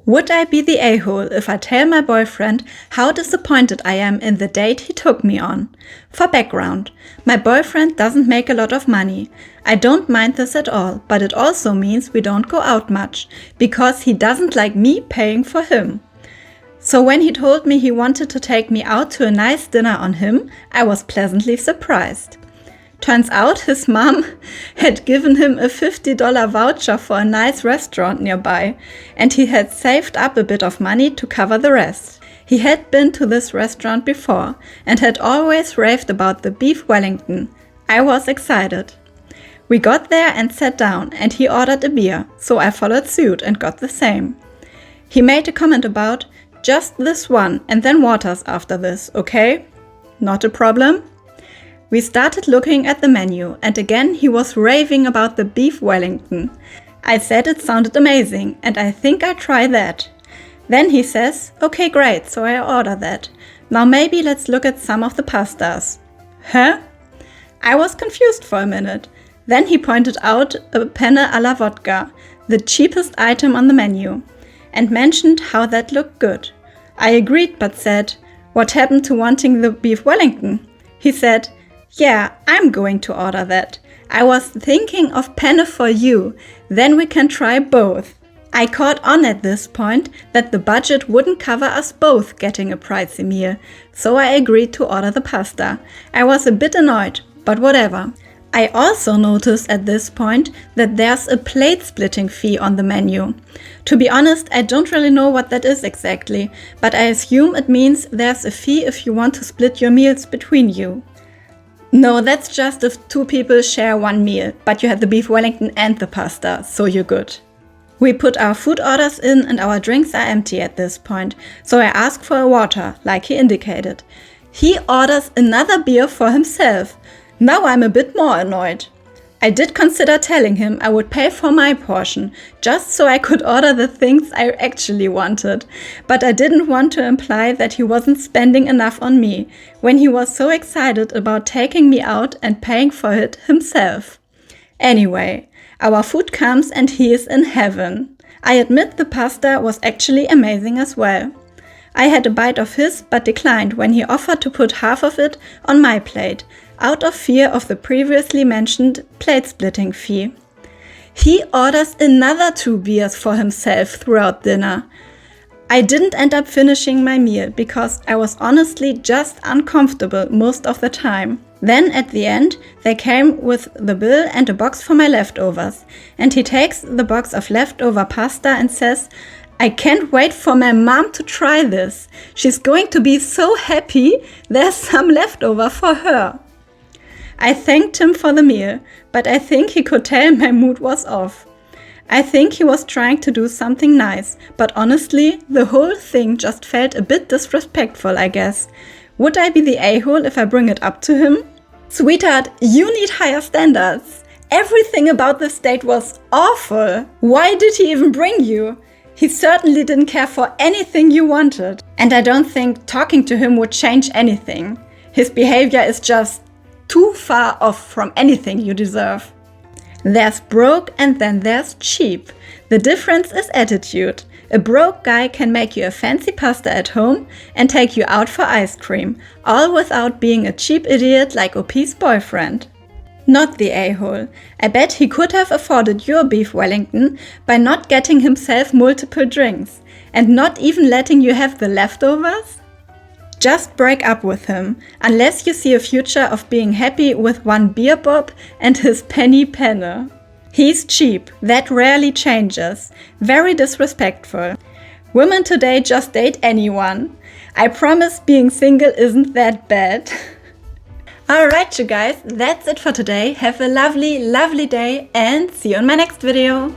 Would I be the a-hole if I tell my boyfriend how disappointed I am in the date he took me on? For background, my boyfriend doesn't make a lot of money. I don't mind this at all, but it also means we don't go out much, because he doesn't like me paying for him. So when he told me he wanted to take me out to a nice dinner on him, I was pleasantly surprised. Turns out his mom had given him a $50 voucher for a nice restaurant nearby, and he had saved up a bit of money to cover the rest. He had been to this restaurant before and had always raved about the beef Wellington. I was excited. We got there and sat down, and he ordered a beer, so I followed suit and got the same. He made a comment about, "Just this one and then waters after this, okay?" Not a problem. We started looking at the menu, and again he was raving about the beef Wellington. I said it sounded amazing, and I think I'll try that. Then he says, "Okay, great, so I order that. Now maybe let's look at some of the pastas." Huh? I was confused for a minute. Then he pointed out a penne alla vodka, the cheapest item on the menu, and mentioned how that looked good. I agreed but said, "What happened to wanting the beef Wellington?" He said, "Yeah, I'm going to order that. I was thinking of penne for you, then we can try both." I caught on at this point that the budget wouldn't cover us both getting a pricey meal, so I agreed to order the pasta. I was a bit annoyed, but whatever. I also noticed at this point that there's a plate splitting fee on the menu. To be honest, I don't really know what that is exactly, but I assume it means there's a fee if you want to split your meals between you. No, that's just if two people share one meal, but you had the beef Wellington and the pasta, so you're good. We put our food orders in and our drinks are empty at this point, so I ask for a water, like he indicated. He orders another beer for himself. Now I'm a bit more annoyed. I did consider telling him I would pay for my portion, just so I could order the things I actually wanted. But I didn't want to imply that he wasn't spending enough on me, when he was so excited about taking me out and paying for it himself. Anyway, our food comes and he is in heaven. I admit the pasta was actually amazing as well. I had a bite of his but declined when he offered to put half of it on my plate, out of fear of the previously mentioned plate splitting fee. He orders another 2 beers for himself throughout dinner. I didn't end up finishing my meal because I was honestly just uncomfortable most of the time. Then at the end, they came with the bill and a box for my leftovers, and he takes the box of leftover pasta and says, "I can't wait for my mom to try this. She's going to be so happy there's some leftover for her." I thanked him for the meal, but I think he could tell my mood was off. I think he was trying to do something nice, but honestly, the whole thing just felt a bit disrespectful, I guess. Would I be the a-hole if I bring it up to him? Sweetheart, you need higher standards. Everything about this date was awful. Why did he even bring you? He certainly didn't care for anything you wanted. And I don't think talking to him would change anything. His behavior is just too far off from anything you deserve. There's broke and then there's cheap. The difference is attitude. A broke guy can make you a fancy pasta at home and take you out for ice cream, all without being a cheap idiot like OP's boyfriend. Not the a-hole. I bet he could have afforded your beef Wellington by not getting himself multiple drinks and not even letting you have the leftovers. Just break up with him, unless you see a future of being happy with one beer bob and his penny penne. He's cheap, that rarely changes. Very disrespectful. Women today just date anyone. I promise being single isn't that bad. Alright you guys, that's it for today. Have a lovely, lovely day and see you in my next video.